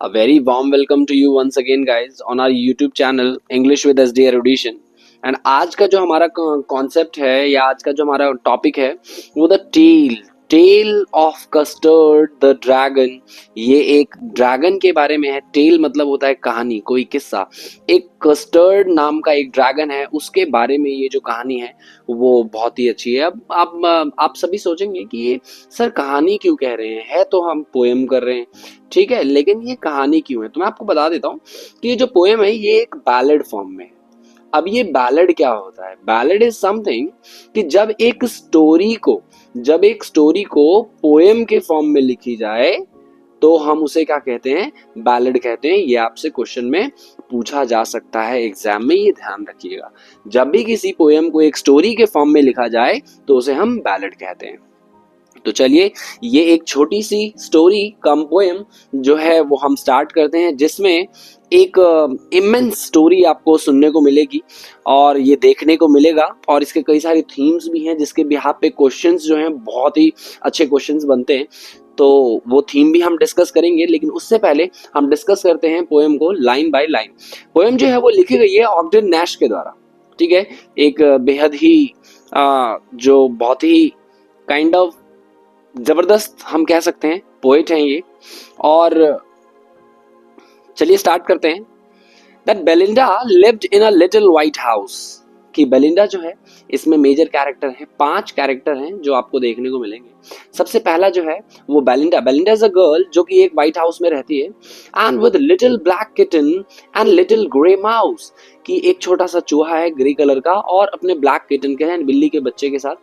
A very warm welcome to you once again guys on our YouTube channel English with SD Erudition। And आज का जो हमारा concept है या आज का जो हमारा टॉपिक है वो the tale of Custard the dragon. ये एक ड्रैगन के बारे में है। टेल मतलब होता है कहानी, कोई किस्सा। एक कस्टर्ड नाम का एक ड्रैगन है, उसके बारे में ये जो कहानी है वो बहुत ही अच्छी है। अब आप सभी सोचेंगे कि ये सर कहानी क्यों कह रहे हैं, है तो हम पोएम कर रहे हैं, ठीक है, लेकिन ये कहानी क्यों है। तो मैं आपको बता देता हूँ कि ये जो पोएम है ये एक बैलेड फॉर्म में है। अब ये बैलेड क्या होता है? बैलेड इज समथिंग कि जब एक स्टोरी को पोएम के फॉर्म में लिखी जाए तो हम उसे क्या कहते हैं? बैलेड कहते हैं। ये आपसे क्वेश्चन में पूछा जा सकता है एग्जाम में, ये ध्यान रखिएगा। जब भी किसी पोएम को एक स्टोरी के फॉर्म में लिखा जाए तो उसे हम बैलेड कहते हैं। तो चलिए ये एक छोटी सी स्टोरी कम पोएम जो है वो हम स्टार्ट करते हैं, जिसमें एक इमेंस स्टोरी आपको सुनने को मिलेगी और ये देखने को मिलेगा। और इसके कई सारे थीम्स भी हैं जिसके बिहाफ पे क्वेश्चंस जो हैं बहुत ही अच्छे क्वेश्चंस बनते हैं। तो वो थीम भी हम डिस्कस करेंगे, लेकिन उससे पहले हम डिस्कस करते हैं पोएम को लाइन बाय लाइन। पोएम जो है वो लिखी गई है ऑग्डेन नैश के द्वारा, ठीक है। एक बेहद ही जो बहुत ही काइंड ऑफ जबरदस्त हम कह सकते हैं पोएट हैं ये। और चलिए स्टार्ट करते हैं। That Belinda lived in a little white house. कि बेलिंडा जो है इसमें मेजर कैरेक्टर है, 5 कैरेक्टर हैं जो आपको देखने को मिलेंगे। सबसे पहला जो है वो बेलिंडा इज अ गर्ल जो कि एक व्हाइट हाउस में रहती है, and with little black kitten and little grey mouse. कि एक छोटा सा चूहा है ग्रे कलर का और अपने ब्लैक किटन के हैं, बिल्ली के बच्चे के साथ,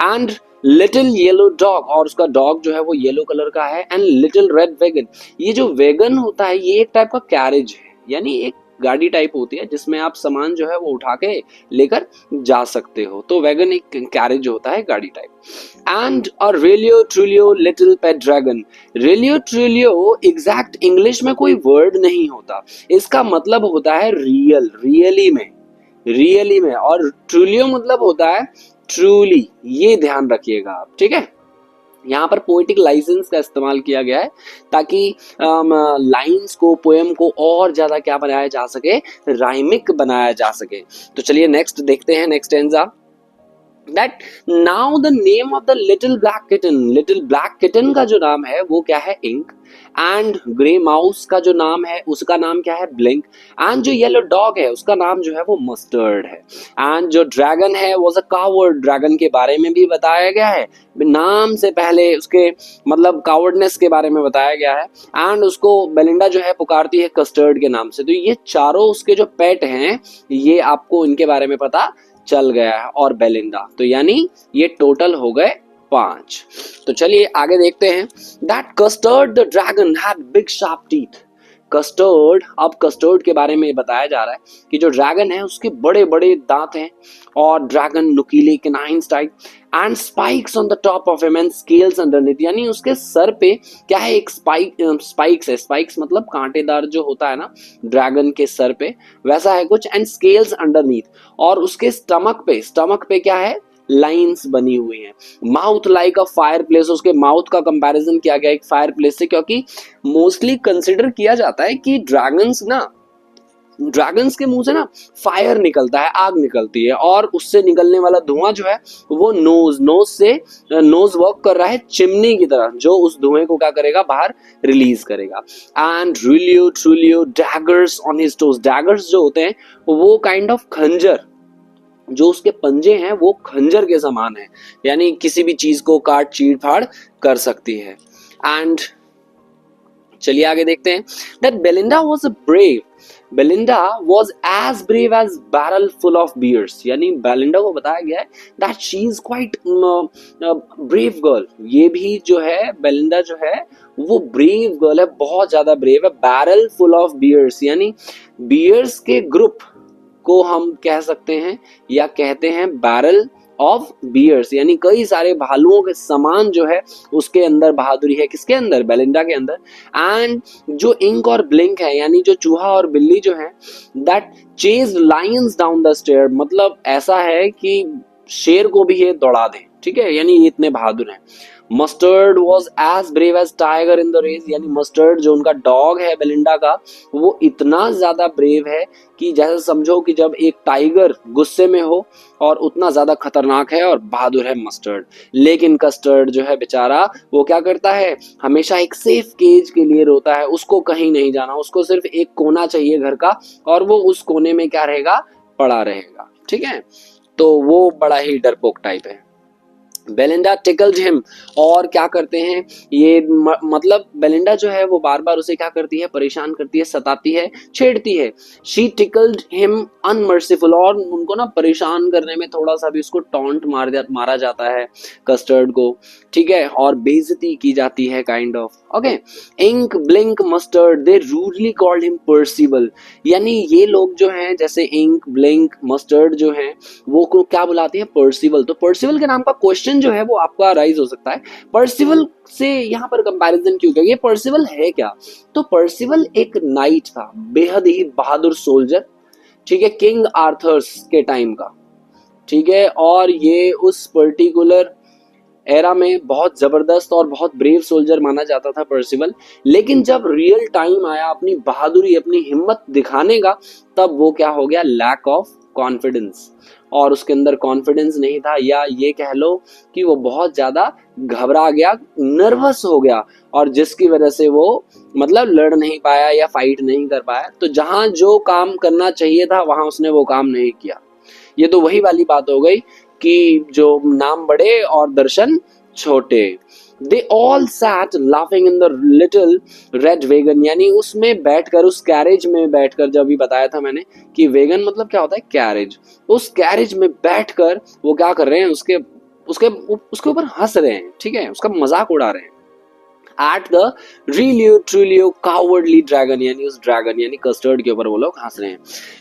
एंड लिटिल येलो डॉग, और उसका डॉग जो है वो येलो कलर का है, एंड लिटिल रेड वैगन। ये जो वैगन होता है ये एक टाइप का कैरेज है, यानी एक गाड़ी टाइप होती है जिसमें आप सामान जो है वो उठा के लेकर जा सकते हो। तो वैगन एक कैरेज होता है, गाड़ी type. And a realio trulio little pet dragon. Realio trulio exact English में कोई वर्ड नहीं होता, इसका मतलब होता है रियली में, और ट्रुलियो मतलब होता है ट्रूली। ये ध्यान रखिएगा आप, ठीक है। यहाँ पर पोएटिक लाइसेंस का इस्तेमाल किया गया है ताकि लाइंस को, पोएम को और ज्यादा क्या बनाया जा सके, राइमिक बनाया जा सके। तो चलिए नेक्स्ट देखते हैं, next stanza. That now the name of the little black kitten का जो नाम है वो क्या है? इंक। एंड ग्रे माउस का जो नाम है उसका नाम क्या है? ब्लिंक। एंड जो येलो डॉग है उसका नाम जो है वो मस्टर्ड है। एंड जो ड्रैगन है वो कावर्ड, ड्रैगन के बारे में भी बताया गया है, नाम से पहले उसके मतलब कावर्डनेस के बारे में बताया गया है। एंड उसको बेलिंडा जो है पुकारती है कस्टर्ड के नाम से। तो ये चारों उसके जो पेट हैं ये आपको इनके बारे में पता चल गया है, और बेलिंडा। तो यानी ये टोटल हो गए 5। तो चलिए आगे देखते हैं। That custard the dragon had big sharp teeth. Custard, अब कस्टर्ड के बारे में बताया जा रहा है कि जो ड्रैगन है उसके बड़े बड़े दांत हैं और ड्रैगन नुकीले canines type, and spikes on the top of him and scales underneath. यानी उसके सर पे क्या है? एक स्पाइक्स है। स्पाइक्स मतलब कांटेदार जो होता है ना ड्रैगन के सर पे, वैसा है कुछ। एंड स्केल्स अंडरनीथ, और उसके स्टमक पे क्या है? लाइंस बनी हुई हैं। Mouth like a fire place, उसके माउथ का कंपैरिजन किया गया एक फायर प्लेस से, क्योंकि मोस्टली कंसिडर किया जाता है कि ड्रैगन्स के मुंह से ना फायर निकलता है, आग निकलती है, और उससे निकलने वाला धुआं जो है वो नोज वर्क कर रहा है चिमनी की तरह, जो उस धुएं को क्या करेगा? बाहर रिलीज करेगा। And रिलियो trulio daggers on his toes. Daggers जो होते हैं वो काइंड ऑफ खंजर, जो उसके पंजे हैं वो खंजर के समान है, यानी किसी भी चीज को काट चीर फाड़ कर सकती है। एंड चलिए आगे देखते हैं। That Belinda was as brave as barrel full of beers। यानी बेलिंडा को बताया गया है that she is quite brave girl। ये भी जो है बेलिंडा जो है वो ब्रेव गर्ल है, बहुत ज्यादा ब्रेव है। बैरल फुल ऑफ बियर्स, यानी बियर्स के ग्रुप को हम कह सकते हैं या कहते हैं बैरल ऑफ बियर्स, यानी कई सारे भालुओं के समान जो है उसके अंदर बहादुरी है। किसके अंदर? बेलिंडा के अंदर। एंड जो इंक और ब्लिंक है, यानी जो चूहा और बिल्ली जो है, that chase lions down the stair. मतलब ऐसा है कि शेर को भी ये दौड़ा दे, ठीक है, यानी ये इतने बहादुर हैं। Mustard was as brave as tiger in the race, यानी मस्टर्ड जो उनका डॉग है बेलिंडा का, वो इतना ज्यादा ब्रेव है कि जैसे समझो कि जब एक टाइगर गुस्से में हो और उतना ज्यादा खतरनाक है और बहादुर है मस्टर्ड। लेकिन कस्टर्ड जो है बेचारा, वो क्या करता है, हमेशा एक सेफ केज के लिए रोता है, उसको कहीं नहीं जाना, उसको सिर्फ एक कोना चाहिए घर का और वो उस कोने में क्या रहेगा, पड़ा रहेगा। ठीक है, तो वो बड़ा ही डरपोक टाइप है। बेलिंडा टिकल्ड हिम, और क्या करते हैं ये मतलब बेलिंडा जो है वो बार बार उसे क्या करती है, परेशान करती है, सताती है, छेड़ती है। शी टिकल्ड हिम अनमर्सीफुल, और उनको ना परेशान करने में थोड़ा सा भी उसको टॉन्ट मारा जाता है कस्टर्ड को, ठीक है, और बेइज्जती की जाती है kind of. Okay, Ink Blink Mustard they rudely called him Percival, यानी ये लोग जो हैं जैसे इंक ब्लिंक मस्टर्ड जो हैं वो को क्या बुलाते हैं, पर्सिबल। तो पर्सिबल के नाम का क्वेश्चन जो है वो आपका राइज हो सकता है, पर्सिबल से यहाँ पर कंपैरिजन क्यों किया, ये पर्सिबल है क्या। तो पर्सिबल एक नाइट था, बेहद ही बहादुर सोल्जर, ठीक है, किंग आर्थर्स के टाइम का, ठीक है, और ये उस पर्टिकुलर एरा में बहुत जबरदस्त और बहुत ब्रेव सोल्जर माना जाता था पर्सिबल। लेकिन जब रियल टाइम आया अपनी बहादुरी अपनी हिम्मत दिखाने का, तब वो क्या हो गया, लैक ऑफ कॉन्फिडेंस, और उसके अंदर कॉन्फिडेंस नहीं था, या ये कह लो कि वो बहुत ज्यादा घबरा गया, नर्वस हो गया, और जिसकी वजह से वो मतलब लड़ नहीं पाया या फाइट नहीं कर पाया। तो जहां जो काम करना चाहिए था वहां उसने वो काम नहीं किया। ये तो वही वाली बात हो गई कि जो नाम बड़े और दर्शन छोटे। They all sat laughing in the little red wagon, यानी उसमें बैठकर, उस कैरेज में बैठकर, जब भी बताया था मैंने कि वेगन मतलब क्या होता है, कैरेज, उस कैरेज में बैठकर वो क्या कर रहे हैं, उसके उसके उसके ऊपर हंस रहे हैं, ठीक है, उसका मजाक उड़ा रहे हैं। एट द रिलियो ट्रिलियो कावर्डली ड्रैगन, यानी उस ड्रैगन यानी कस्टर्ड के ऊपर वो लोग हंस रहे हैं।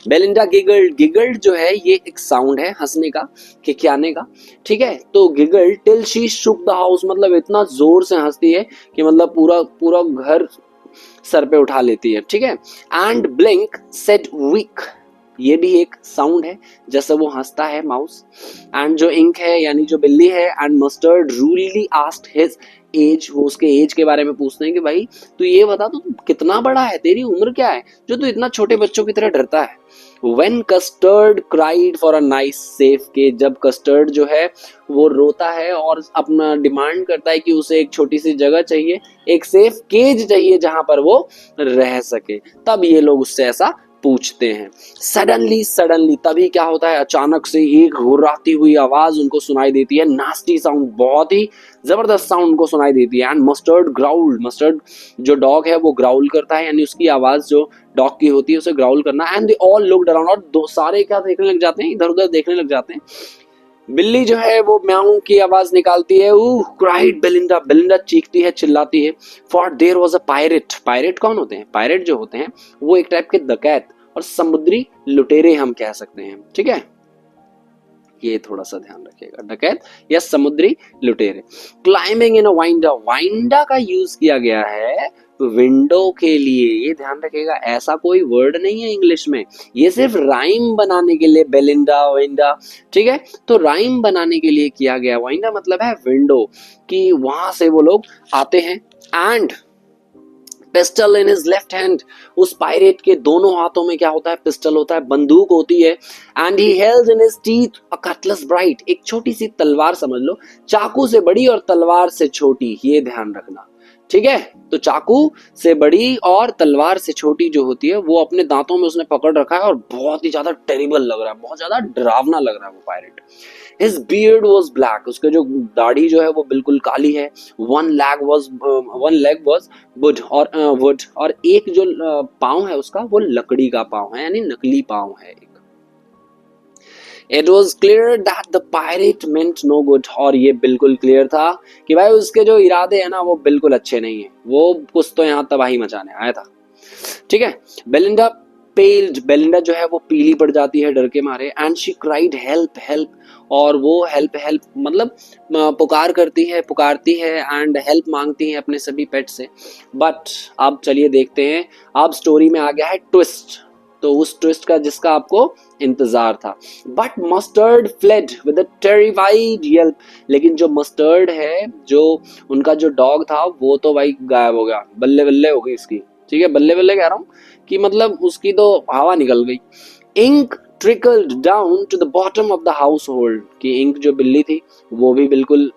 बेलिंडा गिगल्ड, गिगल्ड जो है ये एक साउंड है हंसने का, खिखियाने का, ठीक है, तो giggled till she shook the house, मतलब इतना जोर से हंसती है कि मतलब पूरा पूरा घर सर पे उठा लेती है, ठीक है। एंड ब्लिंक सेड वीक, ये भी एक साउंड है जैसे वो हंसता है माउस। एंड जो इंक है यानी जो बिल्ली है, एंड मस्टर्ड रूली आस्क्ड हिज एज, वो उसके एज के बारे में पूछते हैं कि भाई तू ये बता, तू कितना बड़ा है, तेरी उम्र क्या है जो तू इतना छोटे बच्चों की तरह डरता है। When custard cried for a nice safe cage, जब कस्टर्ड जो है वो रोता है और अपना डिमांड करता है कि उसे एक छोटी सी जगह चाहिए, एक सेफ केज चाहिए जहां पर वो रह सके, तब ये लोग उससे ऐसा पूछते हैं। सडनली तभी क्या होता है, अचानक से एक घुर्राती हुई आवाज उनको सुनाई देती है, नास्टी साउंड, बहुत ही जबरदस्त साउंड उनको सुनाई देती है। एंड मस्टर्ड ग्राउल्ड, मस्टर्ड जो डॉग है वो ग्राउल करता है, यानी उसकी आवाज जो डॉग की होती है उसे ग्राउल करना। And they all looked around, और दो सारे क्या देखने लग जाते हैं, इधर उधर देखने लग जाते हैं। बिल्ली जो है वो म्याऊ की आवाज निकालती है, क्राइड बेलिंडा, बेलिंडा चीखती है, चिल्लाती है। For their was a pirate, pirate कौन होते हैं, पायरेट जो होते हैं वो एक टाइप के डकैत और समुद्री लुटेरे हम कह सकते हैं, ठीक है, ये थोड़ा सा ध्यान रखिएगा, डकैत या समुद्री लुटेरे। क्लाइंबिंग इन अ वाइंडा, वाइंडा का यूज किया गया है विंडो के लिए, ये ध्यान रखिएगा, ऐसा कोई वर्ड नहीं है इंग्लिश में, ये सिर्फ राइम बनाने के लिए, बेलिंडा विंडा, ठीक है, तो राइम बनाने के लिए किया गया। वाइंडा मतलब है विंडो, कि वहां से वो लोग आते हैं। And pistol in his left hand, उस पायरेट के दोनों हाथों में क्या होता है, पिस्टल होता है, बंदूक होती है। And he held in his teeth a Cutlass bright, एक छोटी सी तलवार समझ लो, चाकू से बड़ी और तलवार से छोटी, ये ध्यान रखना, ठीक है। तो चाकू से बड़ी और तलवार से छोटी जो होती है वो अपने दांतों में उसने पकड़ रखा है, और बहुत ही ज्यादा टेरिबल लग रहा है, बहुत ज्यादा डरावना लग रहा है वो pirate. His beard was black, उसके जो दाढ़ी जो है वो बिल्कुल काली है। one leg was wood, और एक जो पाँव है उसका वो लकड़ी का पाँव है, यानी नकली पाँव है एक। It was clear that the pirate meant no good, और ये बिल्कुल क्लियर था कि भाई उसके जो इरादे हैं ना वो बिल्कुल अच्छे नहीं है, वो कुछ तो यहाँ तबाही मचाने आया था, ठीक है। बेलिंडा पेल्ड, बेलिंडा जो है वो पीली पड़ जाती है डर के मारे। And she cried help help, और वो हेल्प हेल्प मतलब पुकारती है एंड हेल्प मांगती है अपने सभी पेट से। बट अब चलिए देखते हैं, अब स्टोरी में आ गया है ट्विस्ट, तो उस ट्विस्ट का जिसका आपको इंतजार था। But mustard fled with a terrified Yelp, लेकिन जो मस्टर्ड है, जो उनका जो डॉग था, वो तो भाई गायब हो गया, बल्ले बल्ले हो गई इसकी। ठीक है, बल्ले बल्ले कह रहा हूँ कि मतलब उसकी तो हवा निकल गई। Ink trickled down to the bottom of the household, कि इंक जो बिल्ली थी वो भी बिल्कुल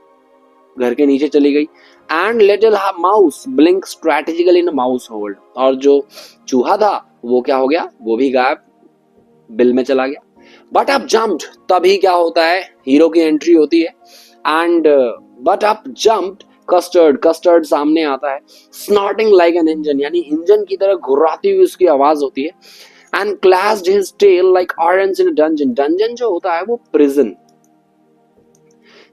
घर के नीचे चली गई। And little mouse blink strategically in mouse hold, और जो चूहा था वो क्या हो गया, वो भी गायब, बिल में चला गया। बट अप जम्प्ड, तभी क्या होता है, हीरो की एंट्री होती है। And but up jumped Custard, Custard सामने आता है, स्नॉटिंग लाइक एन इंजन, यानी इंजन की तरह घुर्राती हुई उसकी आवाज होती है। And clashed his tail like orange in dungeon, dungeon जो होता है वो प्रिजन,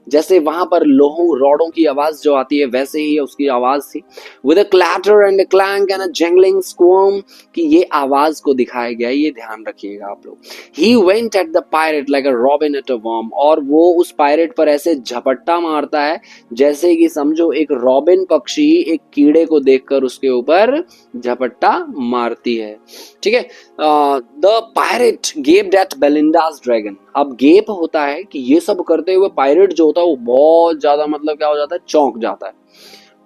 जैसे वहां पर लोहों रॉडों की आवाज जो आती है वैसे ही उसकी आवाज थी। With a clatter and a clank and a jangling squirm, कि ये आवाज को दिखाया गया, ये ध्यान रखिएगा आप लोग। He went at the pirate like a robin at a worm, और वो उस पायरेट पर ऐसे झपट्टा मारता है जैसे कि समझो एक रॉबिन पक्षी एक कीड़े को देखकर उसके ऊपर झपट्टा मारती है। ठीक है, the pirate gaped at Belinda's dragon. अब गेप होता है कि ये सब करते हुए पायरेट जो होता है वो बहुत ज्यादा मतलब क्या हो जाता है, चौंक जाता है।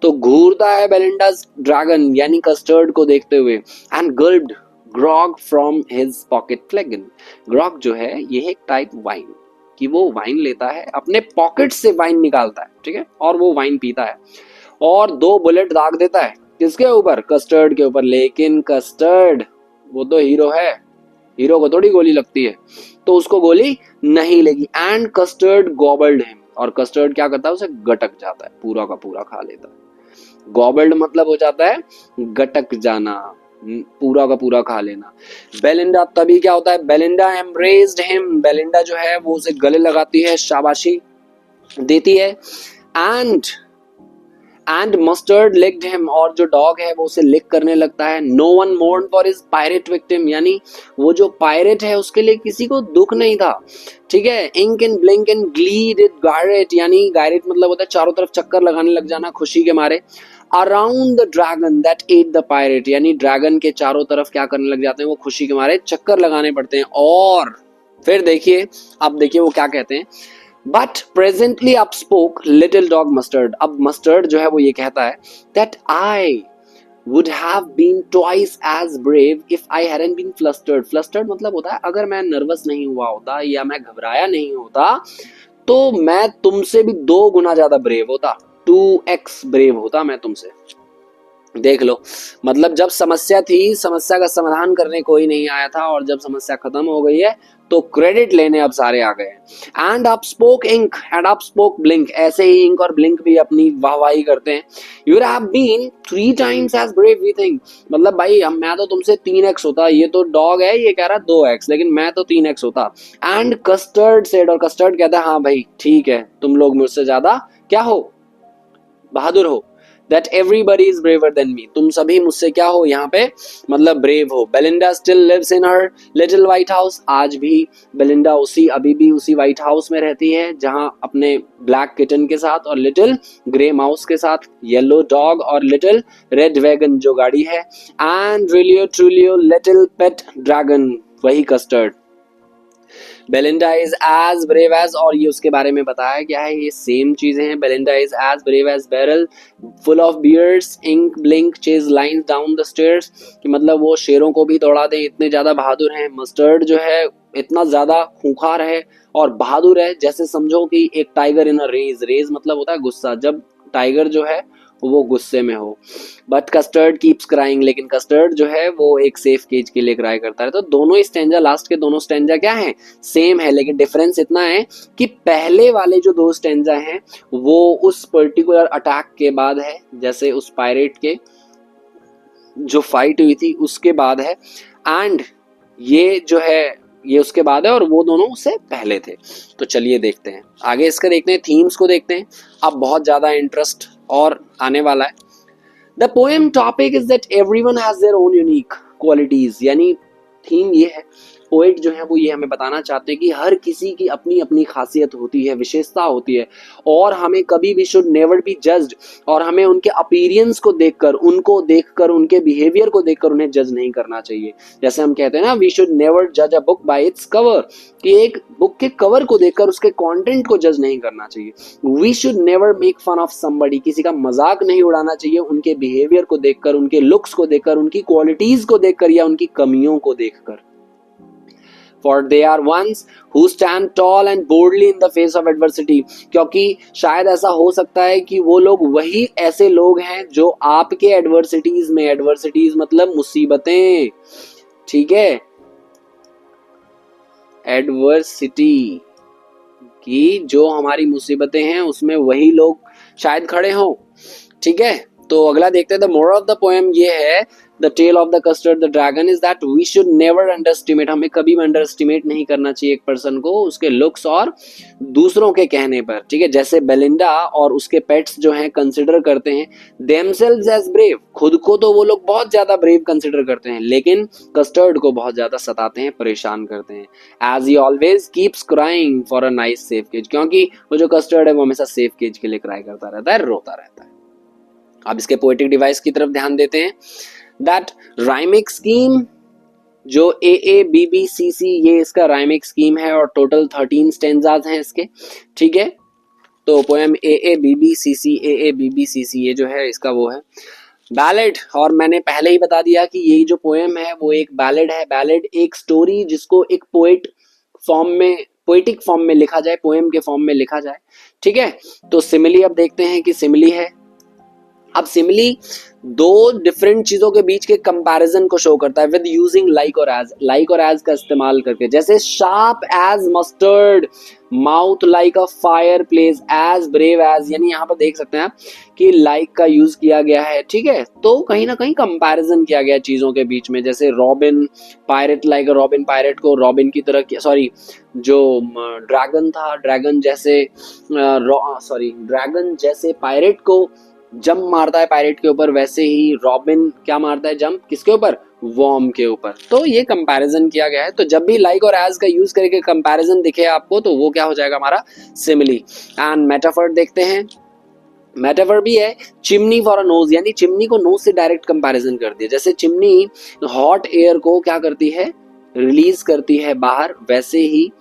तो घूरता है बेलिंडाज ड्रैगन यानी कस्टर्ड को देखते हुए। And gulped grog from his pocket flagon, grog जो है ये है एक टाइप वाइन, कि वो वाइन लेता है अपने पॉकेट से वाइन निकालता है, ठीक है, और वो वाइन पीता है और 2 बुलेट दाग देता है, किसके ऊपर, कस्टर्ड के ऊपर। लेकिन कस्टर्ड वो तो हीरो है, हीरो को थोड़ी गोली लगती है, तो उसको गोली नहीं लगी। एंड कस्टर्ड गॉबल्ड हिम, और कस्टर्ड क्या करता है, उसे गटक जाता है, पूरा का पूरा खा लेता है। गॉबल्ड मतलब हो जाता है गटक जाना, पूरा का पूरा खा लेना। बेलिंडा, तभी क्या होता है, बेलिंडा एम्ब्रेस्ड हिम, बेलिंडा जो है वो उसे गले लगाती है, शाबाशी देती है। एंड मस्टर्ड लिक्ड हिम, और जो डॉग है वो उसे लिक करने लगता है। No one mourn for his pirate victim, यानी वो जो पायरेट है उसके लिए किसी को दुख नहीं था। ठीक है, Ink and Blink and glee did gyrate, यानी गायरेट मतलब होता है चारों तरफ चक्कर लगाने लग जाना खुशी के मारे। Around the dragon that at the pirate, यानी ड्रैगन के चारों तरफ क्या करने लग जाते हैं, वो खुशी के मारे चक्कर लगाने पड़ते हैं। और फिर देखिए, अब देखिए वो क्या कहते हैं। But presently up spoke little dog mustard, अब मस्टर्ड जो है वो ये कहता है that I would have been twice as brave if I hadn't been flustered. Flustered मतलब होता है अगर मैं नर्वस नहीं हुआ होता या मैं घबराया नहीं होता तो मैं तुमसे भी 2 गुना ज्यादा ब्रेव होता, 2x ब्रेव होता मैं तुमसे। देख लो, मतलब जब समस्या थी, समस्या का समाधान करने कोई नहीं आया था, और जब समस्या खत्म हो गई है तो क्रेडिट लेने अब सारे आ गए। And up spoke Ink and up spoke Blink, ऐसे ही इंक और ब्लिंक भी अपनी वाहवाही करते हैं। You have been 3 times as brave we think, मतलब भाई मैं तो तुमसे 3x होता, ये तो डॉग है ये कह रहा 2x, लेकिन मैं तो 3x होता। एंड कस्टर्ड सेड, और कस्टर्ड कहता है हाँ भाई ठीक है, तुम लोग मुझसे ज्यादा क्या हो, बहादुर हो। That everybody is braver than me, तुम सभी मुझसे क्या हो यहाँ पे, मतलब ब्रेव हो। Belinda still lives in her little white house, आज भी बेलिंडा अभी भी उसी व्हाइट हाउस में रहती है जहाँ अपने ब्लैक किटन के साथ और लिटिल ग्रे माउस के साथ, येलो डॉग और लिटिल रेड वैगन जो गाड़ी है, and रिलियो Trulio little pet dragon, वही Custard. Belinda is as brave as, और ये उसके बारे में बताया गया है, ये सेम चीजें हैं। Belinda is as brave as barrel full of bears, Ink Blink chase lions down the stairs, कि मतलब वो शेरों को भी दौड़ा दे, इतने ज्यादा बहादुर हैं। मस्टर्ड जो है इतना ज्यादा खूंखार है और बहादुर है, जैसे समझो कि एक tiger in a rage, rage मतलब होता है गुस्सा, जब टाइगर जो है वो गुस्से में हो। बट कस्टर्ड कीप्स क्राइंग, लेकिन कस्टर्ड जो है वो एक सेफ केज के लिए क्राई करता है। तो दोनों स्टैंजा, लास्ट के दोनों स्टैंजा क्या है, सेम है, लेकिन डिफरेंस इतना है कि पहले वाले जो 2 स्टैंजा हैं वो उस पर्टिकुलर अटैक के बाद है, जैसे उस पायरेट के जो फाइट हुई थी उसके बाद है, एंड ये जो है ये उसके बाद है, और वो दोनों उससे पहले थे। तो चलिए देखते हैं आगे, इसका देखते हैं, थीम्स को देखते हैं। अब बहुत ज्यादा इंटरेस्ट और आने वाला है। The poem topic is that everyone has their own unique qualities, यानी थीम ये है पोएट जो है वो ये हमें बताना चाहते हैं कि हर किसी की अपनी अपनी खासियत होती है, विशेषता होती है, और हमें कभी भी शुड नेवर बी जज्ड, और हमें उनके अपीयरेंस को देखकर, उनको देखकर, उनके बिहेवियर को देखकर उन्हें जज नहीं करना चाहिए। जैसे हम कहते हैं ना, वी शुड नेवर जज a book by its cover, कि एक बुक के कवर को देखकर उसके कंटेंट को जज नहीं करना चाहिए। We should never make fun of somebody, किसी का मजाक नहीं उड़ाना चाहिए उनके बिहेवियर को देखकर, उनके लुक्स को देखकर, उनकी क्वालिटीज को देखकर या उनकी कमियों को देखकर। For they are ones who stand tall and boldly in the face of adversity, क्योंकि शायद ऐसा हो सकता है कि वो लोग वही ऐसे लोग हैं जो आपके एडवर्सिटीज में, एडवर्सिटीज मतलब मुसीबतें, ठीक है, एडवर्सिटी की जो हमारी मुसीबतें हैं उसमें वही लोग शायद खड़े हों, ठीक है। तो अगला देखते हैं, the moral of the poem ये है, the tale of the custard the dragon, is that we should never underestimate, हमें कभी भी अंडर एस्टिमेट नहीं करना चाहिए एक पर्सन को उसके लुक्स और दूसरों के कहने पर, ठीक है। जैसे बेलिंडा और उसके पेट्स जो हैं कंसिडर करते हैं देमसेल्व्स एज ब्रेव, खुद को तो वो लोग बहुत ज्यादा ब्रेव कंसिडर करते हैं, लेकिन कस्टर्ड को बहुत ज्यादा सताते हैं, परेशान करते हैं। As he always keeps crying for a nice safe cage, क्योंकि वो जो कस्टर्ड है वो हमेशा सेफ केज के लिए क्राई करता रहता है, रोता रहता है। अब इसके पोएटिक डिवाइस की तरफ ध्यान देते हैं। दैट राइमिक स्कीम, जो AABBCC, ये इसका राइमिक स्कीम है और टोटल 13 स्टेंजाज हैं इसके, ठीक है। तो पोएम AABBCC ये जो है इसका वो है बैलेड, और मैंने पहले ही बता दिया कि ये जो पोएम है वो एक बैलेड है। बैलेड एक स्टोरी जिसको एक पोएट फॉर्म में, पोएटिक फॉर्म में लिखा जाए, पोएम के फॉर्म में लिखा जाए, ठीक है। तो सिमिली अब देखते हैं कि सिमिली है। अब सिमिली दो डिफरेंट चीजों के बीच के कंपैरिजन को शो करता है विद यूजिंग लाइक और एज, लाइक और एज का इस्तेमाल करके। जैसे sharp as mustard, mouth like a fireplace, as brave as, यानी यहाँ पर देख सकते हैं आप कि लाइक का यूज किया गया है, ठीक है। तो कहीं ना कहीं कंपैरिजन किया गया चीजों के बीच में। जैसे robin pirate, like robin pirate को रॉबिन की तरह, सॉरी जो ड्रैगन था, ड्रैगन जैसे ड्रैगन जैसे पायरेट को जंप मारता है पायरेट के ऊपर, वैसे ही रॉबिन क्या मारता है जंप, किसके ऊपर, वॉर्म के ऊपर। तो ये कंपैरिजन किया गया है। तो जब भी लाइक और एज का यूज करके कंपैरिजन दिखे आपको तो वो क्या हो जाएगा हमारा सिमिली। एंड मेटाफर देखते हैं। मेटाफर भी है चिमनी फॉर अ नोज, यानी चिमनी को नोज से डायरेक्ट कंपैरिजन कर दिया। जैसे चिमनी हॉट एयर को क्या करती है, रिलीज करती है बाहर, वैसे ही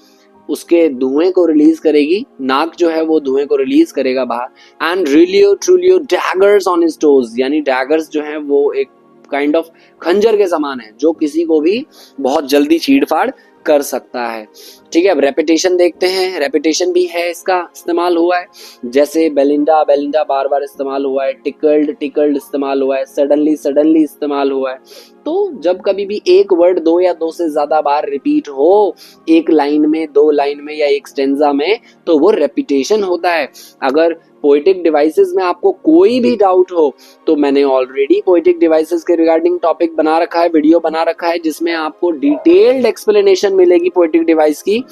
उसके धुएं को रिलीज करेगी, नाक जो है वो धुएं को रिलीज करेगा बाहर। And realio trulio daggers on his toes, यानी डैगर्स जो है वो एक काइंड ऑफ खंजर के समान है जो किसी को भी बहुत जल्दी चीड़-फाड़ कर सकता है, ठीक है। अब रेपिटेशन देखते हैं। रेपिटेशन भी है, इसका इस्तेमाल हुआ है। जैसे बेलिंडा, बेलिंडा बार बार इस्तेमाल हुआ है, टिकल्ड, टिकल्ड इस्तेमाल हुआ है, सडनली, सडनली इस्तेमाल हुआ है। तो जब कभी भी एक वर्ड दो या दो से ज्यादा बार रिपीट हो एक लाइन में, दो लाइन में या एक स्टेंजा में, तो वो रेपिटेशन होता है। अगर पोएटिक डिवाइसेस में आपको कोई भी डाउट हो तो मैंने ऑलरेडी पोएटिक डिवाइसेस के रिगार्डिंग टॉपिक बना रखा है, वीडियो बना रखा है, जिसमें आपको डिटेल्ड एक्सप्लेनेशन मिलेगी पोएटिक डिवाइस की,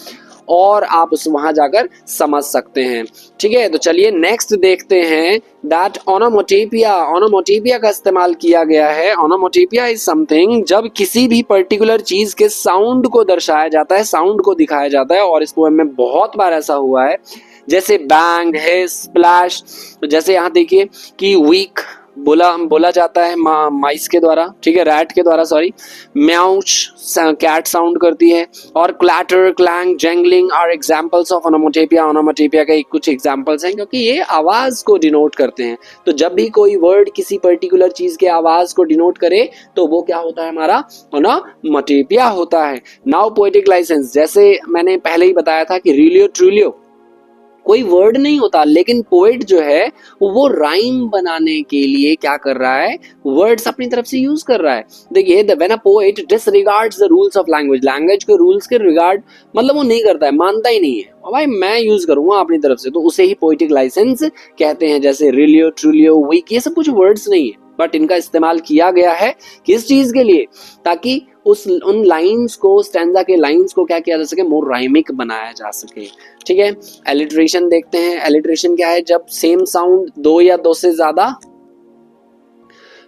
और आप उस वहां जाकर समझ सकते हैं, ठीक है। तो चलिए नेक्स्ट देखते हैं दैट ओनोमोटोपिया। ओनोमोटोपिया का इस्तेमाल किया गया है। ओनोमोटोपिया इज समथिंग, जब किसी भी पर्टिकुलर चीज के साउंड को दर्शाया जाता है, साउंड को दिखाया जाता है, और इस पोएम में बहुत बार ऐसा हुआ है। जैसे बैंग है, स्प्लैश, तो जैसे यहाँ देखिए कि वीक बोला जाता है माइस के द्वारा, ठीक है, रैट के द्वारा, सॉरी, म्याउच कैट साउंड करती है, और clatter, clang, jangling are examples of onomatopoeia. Onomatopoeia के कुछ एग्जांपल्स हैं क्योंकि ये आवाज को डिनोट करते हैं। तो जब भी कोई वर्ड किसी पर्टिकुलर चीज के आवाज को डिनोट करे तो वो क्या होता है, हमारा ओनोमोटोपिया होता है। नाउ पोएटिक लाइसेंस, जैसे मैंने पहले ही बताया था कि रिलियो ट्रूलियो कोई वर्ड नहीं होता, लेकिन पोएट जो है वो राइम बनाने के लिए क्या कर रहा है, वर्ड्स अपनी तरफ से यूज कर रहा है। देखिए, when a poet डिसरिगार्ड्स the rules of language, language के रूल्स के रिगार्ड मतलब वो नहीं करता है, मानता ही नहीं है, भाई मैं यूज करूंगा अपनी तरफ से, तो उसे ही पोएटिक लाइसेंस कहते हैं। जैसे रिलियो, ट्रूलियो, वीक, ये सब कुछ वर्ड्स नहीं है, बट इनका इस्तेमाल किया गया है किस चीज के लिए, ताकि उन लाइंस को, स्टैंजा के लाइंस को क्या किया जा सके, मोर राइमिक बनाया जा सके, ठीक है। एलिट्रेशन देखते हैं। एलिट्रेशन क्या है, जब सेम साउंड दो या दो से ज्यादा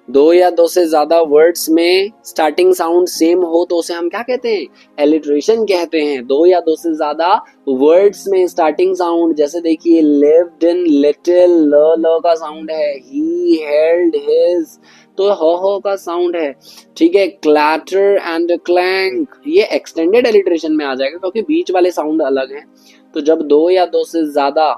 दो या दो से ज्यादा वर्ड्स में स्टार्टिंग साउंड सेम हो तो उसे हम क्या कहते हैं? एलिट्रेशन कहते हैं। दो या दो से ज्यादा वर्ड्स में स्टार्टिंग साउंड, जैसे देखिए लिव्ड इन, लिटिल, ल का साउंड है, ही, हेल्ड, हिज, तो हो का साउंड है, ठीक है। क्लैटर एंड क्लैंक, ये एक्सटेंडेड एलिट्रेशन में आ जाएगा क्योंकि बीच वाले साउंड अलग हैं। तो जब दो या दो से ज्यादा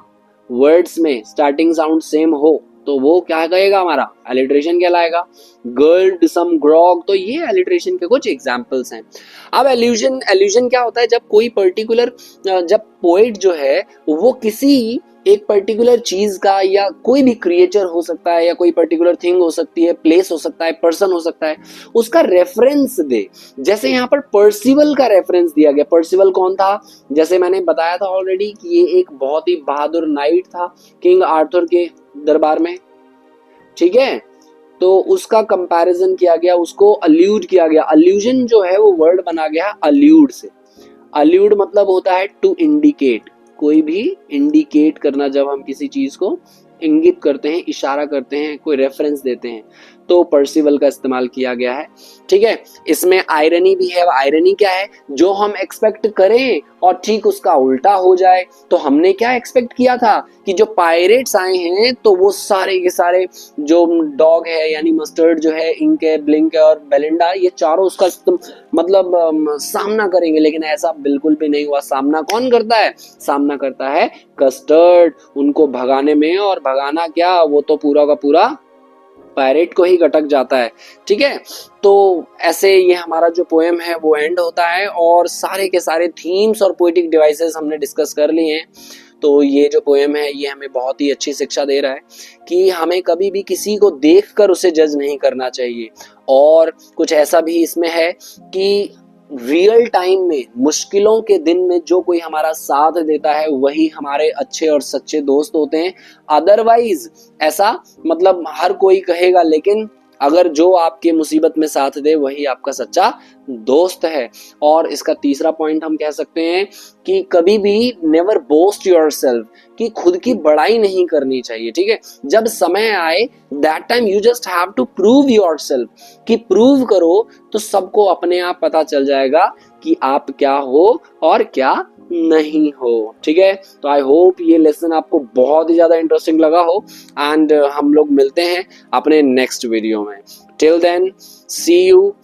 वर्ड्स में स्टार्टिंग साउंड सेम हो तो वो क्या कहेगा? हमारा एलिट्रेशन कहलाएगा। गर्ल्ड सम ग्रॉग, तो ये एलिट्रेशन के कुछ एग्जांपल्स हैं। अब एल्यूजन क्या होता है? जब कोई पर्टिकुलर, जब पोएट जो है वो किसी एक पर्टिकुलर चीज का, या कोई भी क्रिएचर हो सकता है, या कोई पर्टिकुलर थिंग हो सकती है, प्लेस हो सकता है, पर्सन हो सकता है, उसका रेफरेंस दे। जैसे यहाँ पर पर्सिवल का रेफरेंस दिया गया। पर्सिवल कौन था? जैसे मैंने बताया था ऑलरेडी कि ये एक बहुत ही बहादुर नाइट था किंग आर्थर के दरबार में, ठीक है। तो उसका कंपैरिजन किया गया, उसको अल्यूड किया गया। अल्यूजन जो है वो वर्ड बना गया अल्यूड से। अल्यूड मतलब होता है टू इंडिकेट, कोई भी इंडिकेट करना, जब हम किसी चीज को इंगित करते हैं, इशारा करते हैं, कोई रेफरेंस देते हैं, तो पर्सिवल का इस्तेमाल किया गया है, ठीक है। इसमें आयरनी भी है। आयरनी क्या है? जो हम एक्सपेक्ट करें और ठीक उसका उल्टा हो जाए। तो हमने क्या एक्सपेक्ट किया था कि जो पायरेट्स आए हैं तो वो सारे के सारे जो डॉग है, यानी मस्टर्ड जो है, इंक है, ब्लिंक है और बेलिंडा, ये चारों उसका मतलब सामना करेंगे, लेकिन ऐसा बिल्कुल भी नहीं हुआ। सामना कौन करता है? सामना करता है कस्टर्ड, उनको भगाने में। और भगाना क्या, वो तो पूरा का पूरा पायरेट को ही गटक जाता है, ठीक है। तो ऐसे ये हमारा जो पोएम है वो एंड होता है, और सारे के सारे थीम्स और पोएटिक डिवाइसेस हमने डिस्कस कर लिए हैं। तो ये जो पोएम है ये हमें बहुत ही अच्छी शिक्षा दे रहा है कि हमें कभी भी किसी को देखकर उसे जज नहीं करना चाहिए। और कुछ ऐसा भी इसमें है कि रियल टाइम में, मुश्किलों के दिन में जो कोई हमारा साथ देता है वही हमारे अच्छे और सच्चे दोस्त होते हैं। अदरवाइज ऐसा मतलब हर कोई कहेगा, लेकिन अगर जो आपके मुसीबत में साथ दे वही आपका सच्चा दोस्त है। और इसका तीसरा पॉइंट हम कह सकते हैं कि कभी भी नेवर बोस्ट योरसेल्फ, कि खुद की बड़ाई नहीं करनी चाहिए, ठीक है। जब समय आए that time you just have to prove yourself, कि प्रूव करो तो सबको अपने आप पता चल जाएगा कि आप क्या हो और क्या नहीं हो, ठीक है। तो आई होप ये लेसन आपको बहुत ही ज्यादा इंटरेस्टिंग लगा हो, एंड हम लोग मिलते हैं अपने नेक्स्ट वीडियो में। Till then see you.